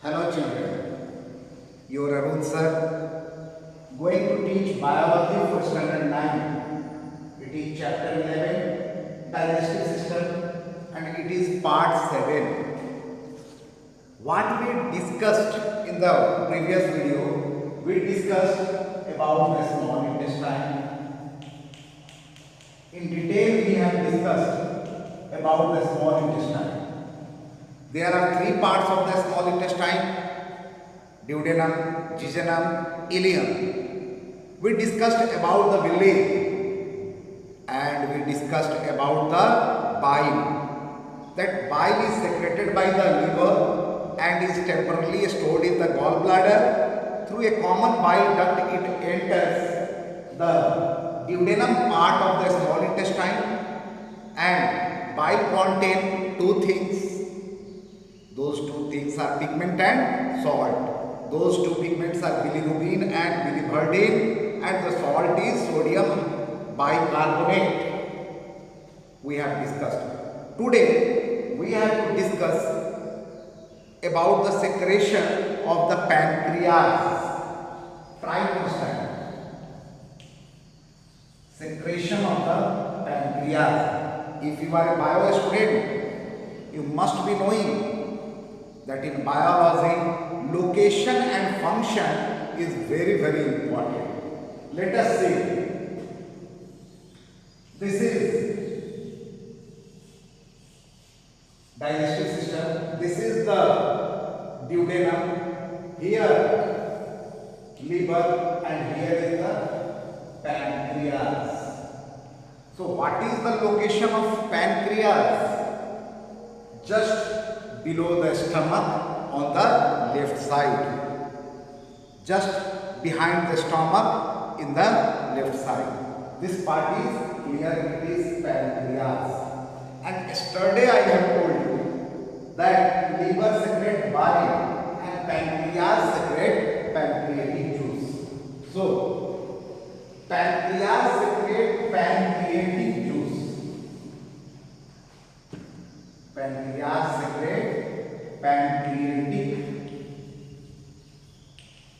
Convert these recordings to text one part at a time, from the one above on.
Hello children, your Arun sir going to teach biology for standard 9. It is chapter 11 digestive system and it is part 7. What we discussed in the previous video, we discussed about the small intestine. In detail we have discussed about the small intestine. There are three parts of the small intestine: duodenum, jejunum, ileum. We discussed about the villi and we discussed about the bile. That bile is secreted by the liver and is temporarily stored in the gallbladder. Through a common bile duct it enters the duodenum part of the small intestine, and bile contain two things. Those two things are pigment and salt. Those two pigments are bilirubin and biliverdin, and the salt is sodium bicarbonate. We have discussed. Today we have to discuss about the secretion of the pancreas. Try to understand. Secretion of the pancreas. If you are a bio student, you must be knowing that in biology, location and function is very, very important. Let us see. This is digestive system. This is the duodenum. Here, liver, and here is the pancreas. So, what is the location of pancreas? Just below the stomach on the left side, just behind the stomach in the left side. This part is clear, it is pancreas. And yesterday I have told you that liver secrete bile and pancreas secrete pancreatic juice. So pancreas secrete pancreatic juice. Pancreas secrete pancreatic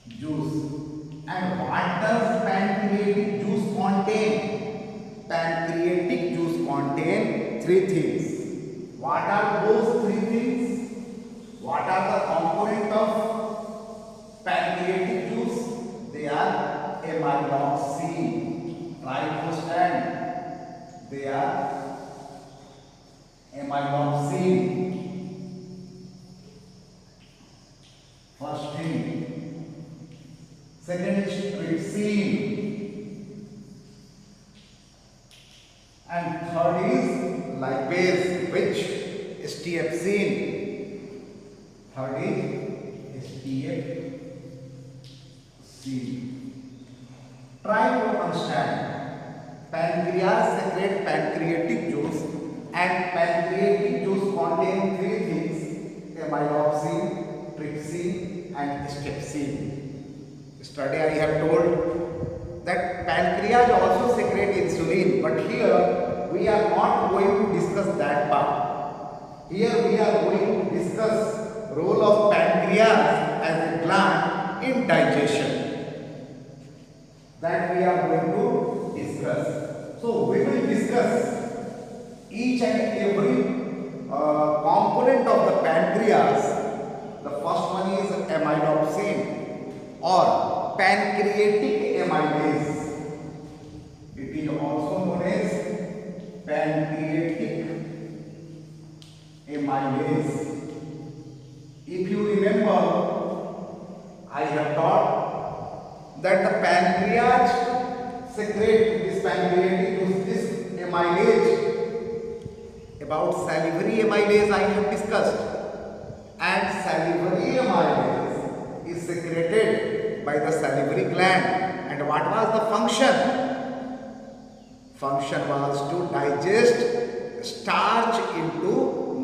juice. And what does pancreatic juice contain? Pancreatic juice contain three things. What are those three things? What are the components of pancreatic juice? They are amylopsin. Try to understand. They are amylopsin. First thing. Second is trypsin. And third is lipase, which is TFC. Third is TFC. Try to understand. Pancreas secrete pancreatic juice, and pancreatic juice contain three things: amylopsin, trypsin, and strepsin. Yesterday I have told that pancreas also secrete insulin, but here we are not going to discuss that part. Here we are going to discuss role of pancreas as a gland in digestion. That we are going to discuss. So we will discuss each and every component of the pancreas. The first one is amylopsin or pancreatic amylase. It is also known as pancreatic amylase. If you remember, I have taught that the pancreas secrete this pancreatic juice, this amylase. About salivary amylase I have discussed, and salivary amylase is secreted by the salivary gland. And what was the function? Function was to digest starch into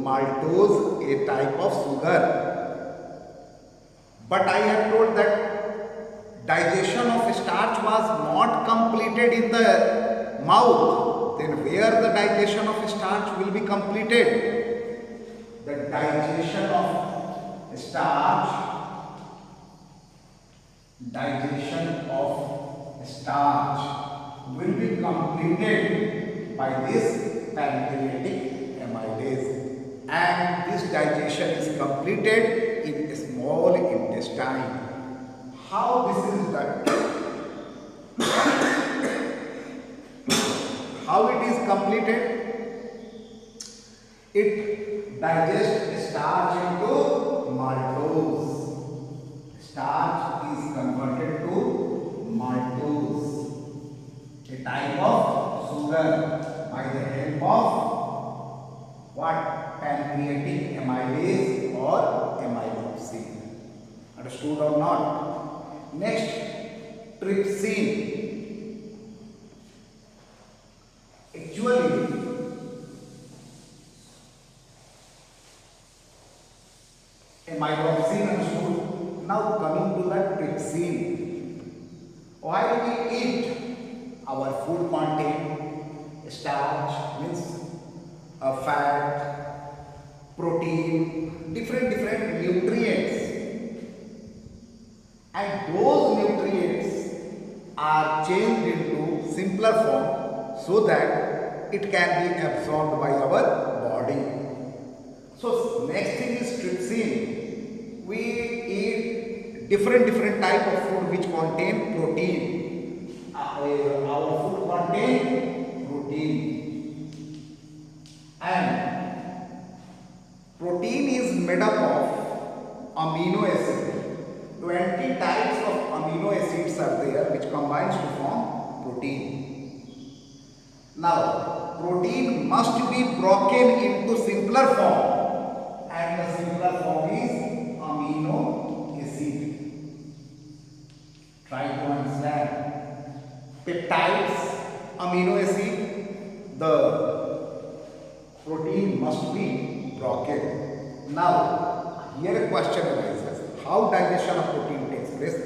maltose, a type of sugar. But I have told that digestion of starch was not completed in the mouth. Then where the digestion of starch will be completed? The digestion of starch digestion of starch will be completed by this pancreatic amylase, and this digestion is completed in small intestine. How this is done? How it is completed? It digests starch into maltose. Starch is converted to maltose, a type of sugar, by the help of what? Pancreatic amylase or amylopsin. Understood or not? Next, trypsin. Actually, amylopsin understood. Now coming to the trypsin. While we eat, our food contain starch, means fat, protein, different nutrients, and those nutrients are changed into simpler form so that it can be absorbed by our body. So next thing is trypsin. We eat different type of food which contain protein. Our food contain protein, and protein is made up of amino acid. 20 types of amino acids are there which combines to form protein. Now protein must be broken into simpler form, and the simpler form is amino acid. Try to understand. Peptides, amino acid, the protein must be broken. Now, here a question arises. How digestion of protein takes place?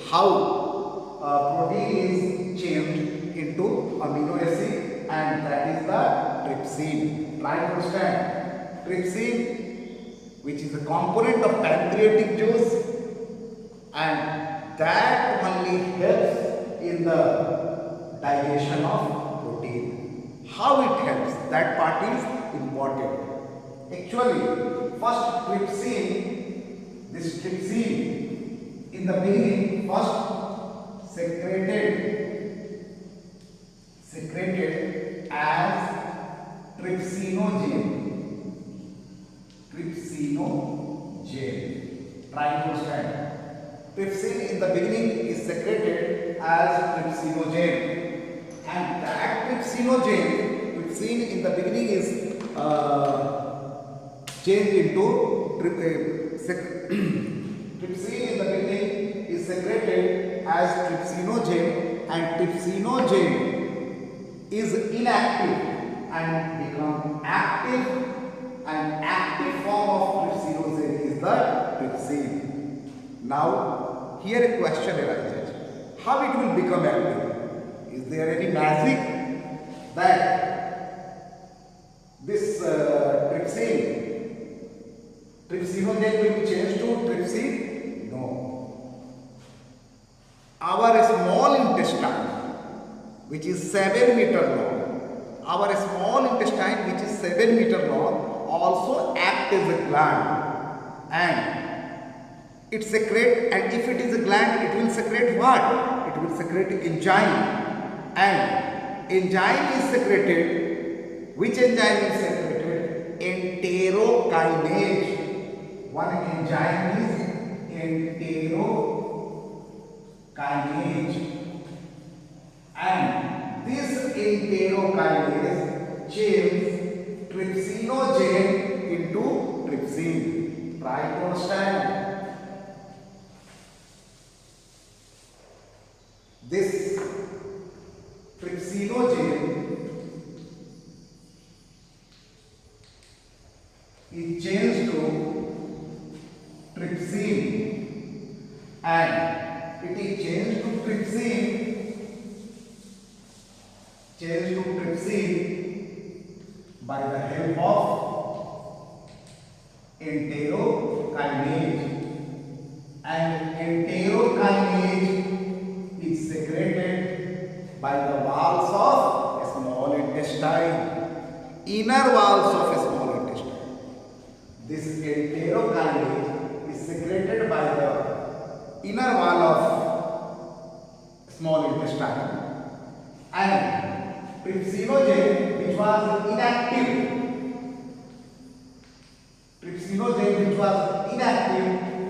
How protein is changed into amino acid, and that is the trypsin. Try to understand. Trypsin, which is a component of pancreatic juice, and that only helps in the digestion of protein. How it helps, that part is important. Actually, first trypsin, this trypsin in the beginning first secreted as trypsinogen. Try to understand. Trypsin in the beginning is secreted as trypsinogen, and that trypsin in the beginning is changed into trypsin in the beginning is secreted as trypsinogen, and trypsinogen is inactive and become active. An active form of trypsinogen is the trypsin. Now, here a question arises. How it will become active? Is there any magic that this trypsinogen will be changed to trypsin? No. Our small intestine, which is 7 meter long, also acts as a gland, and it secretes, and if it is a gland, it will secrete what? It will secrete enzyme, and enzyme is secreted. Which enzyme is secreted? Enterokinase. One enzyme is enterokinase, and this enterokinase changes trypsinogen into trypsin. Try to understand. This trypsinogen is changed to trypsin, and it is changed to trypsin by the help of enterokinase, and enterokinase by the walls of small intestine, inner walls of small intestine. This enterokinase is secreted by the inner wall of small intestine, and trypsinogen, which was inactive,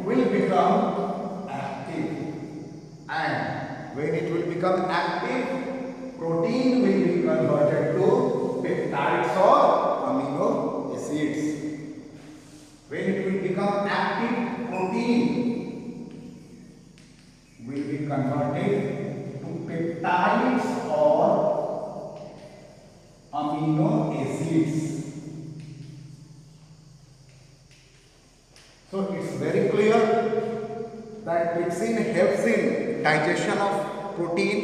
will become active, and when it will become active, protein will be converted to peptides or amino acids. When it will become active, protein will be converted to peptides or amino acids. So it's very clear that trypsin helps in digestion of protein.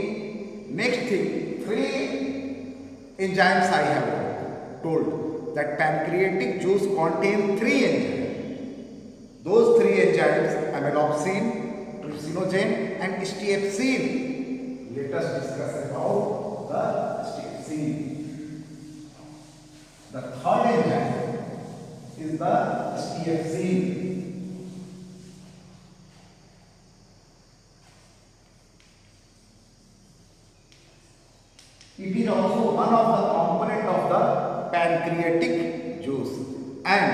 Next thing, 3 enzymes I have told that pancreatic juice contain 3 enzymes. Those 3 enzymes, amylopsin, trypsinogen and steepsin. Let us discuss about the steepsin. The third enzyme is the steepsin. It is also one of the component of the pancreatic juice. And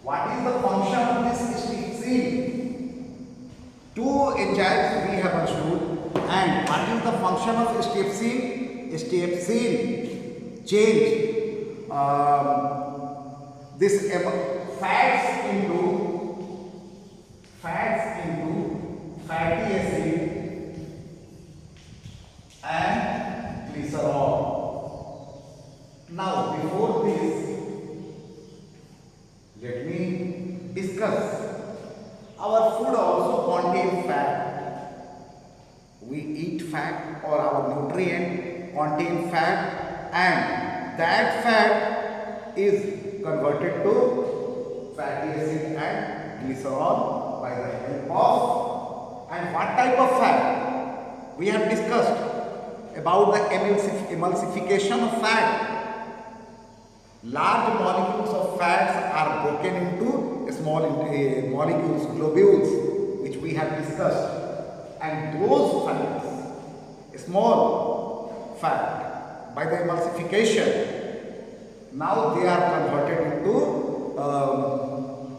what is the function of this steepsin? 2 enzymes we have understood. And what is the function of steepsin? Steepsin change this fats into fatty acid and glycerol. Now before this, let me discuss. Our food also contains fat. We eat fat, or our nutrient contain fat, and that fat is converted to fatty acid and glycerol by the help of. And what type of fat? We have discussed about the emulsification of fat. Large molecules of fats are broken into small molecules, globules, which we have discussed. And those fats, small fat, by the emulsification, now they are converted into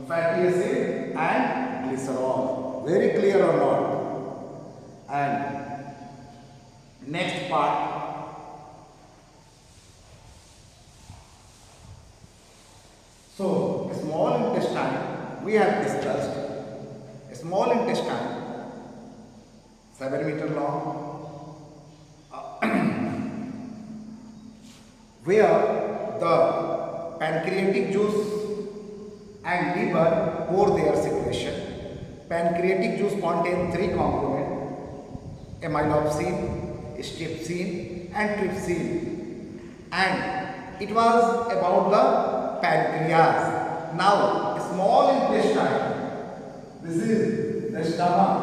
fatty acid and glycerol. Very clear or not? And next part, so small intestine we have discussed. Small intestine 7 meter long, where the pancreatic juice and liver pour their secretion. Pancreatic juice contains 3 components: amylopsin, steepsin and trypsin, and it was about the pancreas. Now small intestine, this is the stomach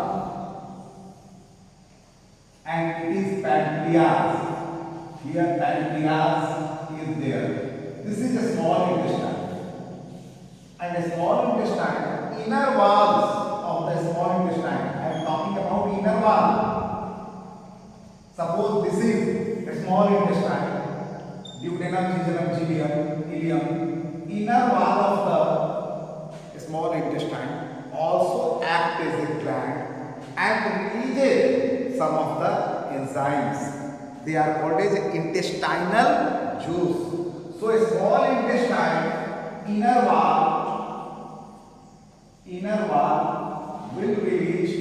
and it is pancreas. Here pancreas is there. This is a small intestine, and a small intestine, inner walls of the small intestine, I am talking about inner wall. Suppose this is a small intestine, duodenum, jejunum, ileum. Inner wall of the small intestine also act as a gland and releases some of the enzymes. They are called as intestinal juice. So a small intestine, inner wall will releases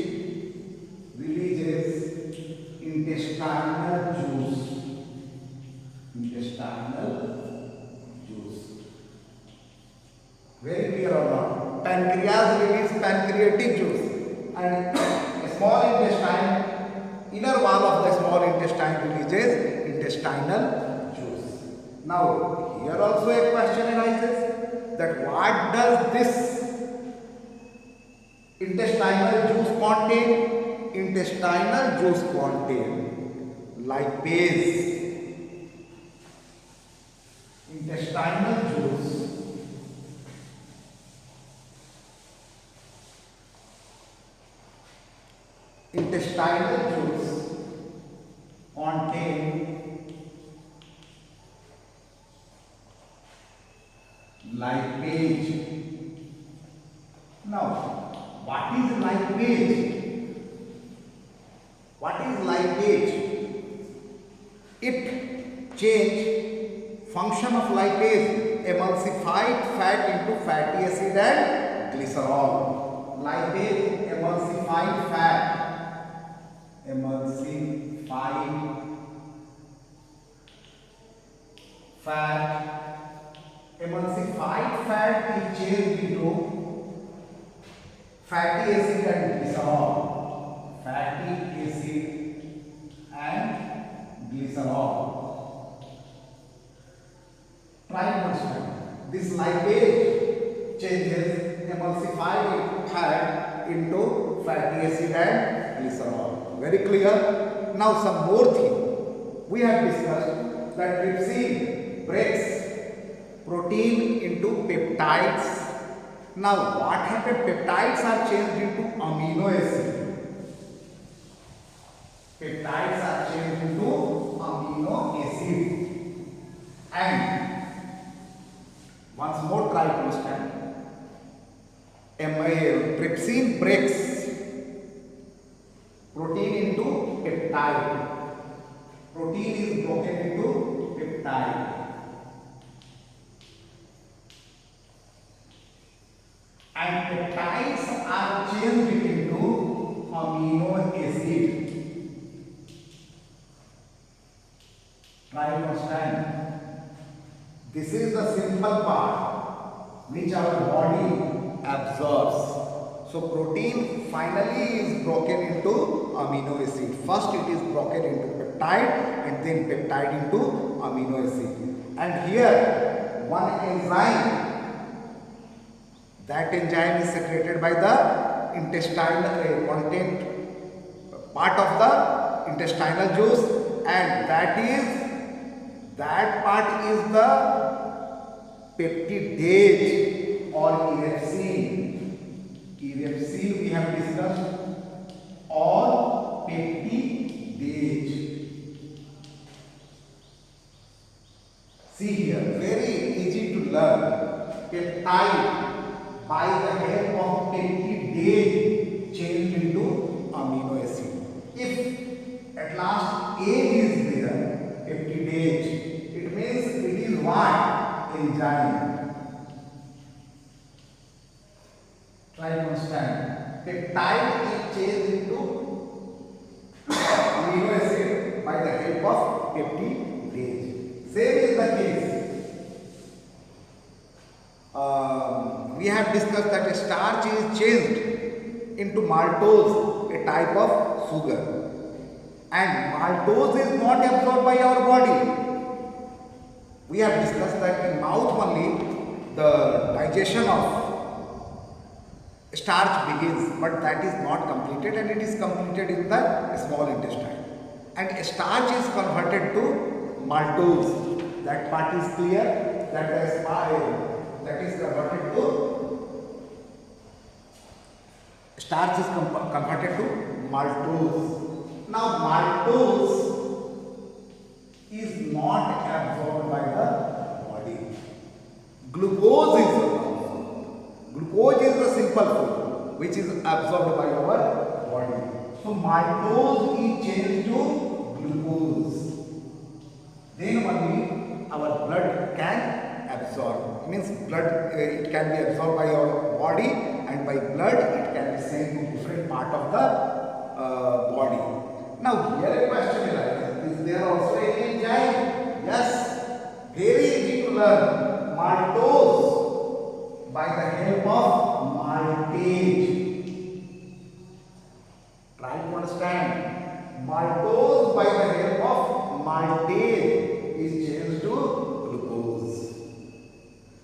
intestinal juice. Very clear or not? Pancreas releases pancreatic juice, and a small intestine, inner wall of the small intestine releases intestinal juice. Now here also a question arises that what does this intestinal juice contain? Intestinal juice contain lipase, intestinal juice, intestinal juice contain lipase. Now, what is lipase? What is lipase? It change function of lipase, emulsified fat into fatty acid and glycerol. Lipase emulsified fat, emulsified fat, emulsified fat is changed into fatty acid and glycerol. Fatty acid and glycerol. Try to understand. This lipase changes emulsified fat into fatty acid and glycerol. Very clear? Now some more thing. We have discussed that trypsin breaks protein into peptides. Now what happened? Peptides are changed into amino acid. Peptides are changed into amino acid. And once more try to understand. Trypsin breaks protein into peptide. Protein is broken into peptide. And peptides are changed into amino acid. Try to understand. This is the simple part which our body absorbs. So protein finally is broken into amino acid. First it is broken into peptide and then peptide into amino acid. And here one enzyme, that enzyme is secreted by the intestinal content part of the intestinal juice, and that part is the peptidase or epsin. Epsin we have discussed, or peptidase. See here, very easy to learn. Peptide by the help of peptidase changed into amino acid. If at last age is there, peptidase, it means it is what? Enzyme. Try to understand. Peptide is changed into amino acid by the help of peptidase. Same is the case. We have discussed that a starch is changed into maltose, a type of sugar, and maltose is not absorbed by our body. We have discussed that in mouth only the digestion of starch begins, but that is not completed, and it is completed in the small intestine, and starch is converted to maltose. That part is clear, that that is converted to starch is converted to maltose. Now maltose is not absorbed by the body. Glucose is absorbed. Glucose is the simple food which is absorbed by our body. So maltose is changed to glucose. Then only our blood can absorb. It means blood it can be absorbed by our body, and by blood it can be sent to different part of the body. Now here a question arises: is there also any enzyme? Yes, very easy to learn. Maltose by the help of maltase. Try to understand. Maltose by the help of maltase is changed to glucose.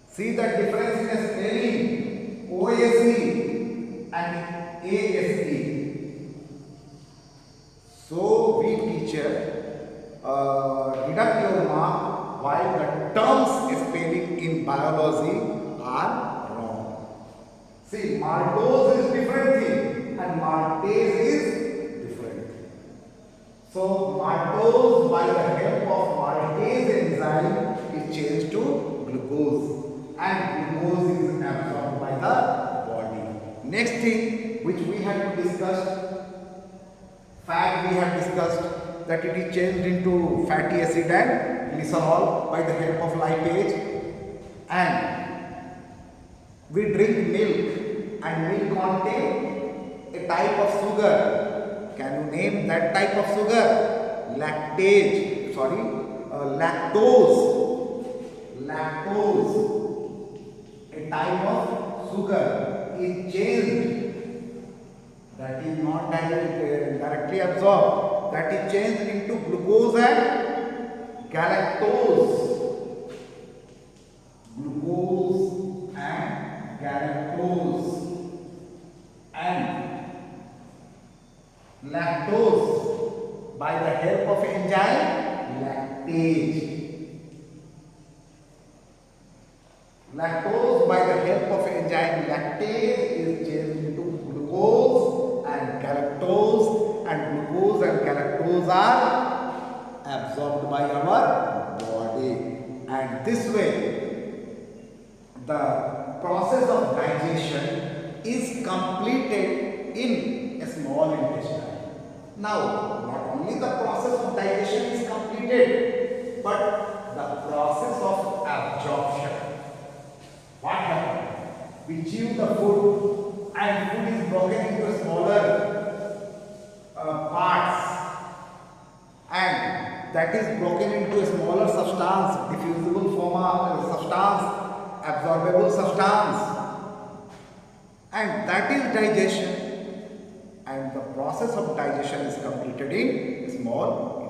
See the difference in spelling: OAC and ASE. So we teacher biology are wrong. See, maltose is different thing and maltase is different thing. So maltose by the help of maltase enzyme is changed to glucose and glucose is absorbed by the body. Next thing which we have discussed, fat we have discussed, that it is changed into fatty acid and glycerol by the help of lipase, and we drink milk and milk contain a type of sugar. Can you name that type of sugar? Lactose. Lactose, a type of sugar, is changed. That is not directly absorbed. That is changed into glucose and galactose. Glucose and galactose and lactose by the help of enzyme lactase. Lactose by the help of enzyme lactase is changed into glucose and galactose, and glucose and galactose are absorbed by our body, and this way the process of digestion is completed in a small intestine. Now, not only the process of digestion is completed, but the process of absorption. What happens? We chew the food and food is broken into smaller parts, and that is broken into a smaller substance, diffusible form of substance, absorbable substance, and that is digestion, and the process of digestion is completed in small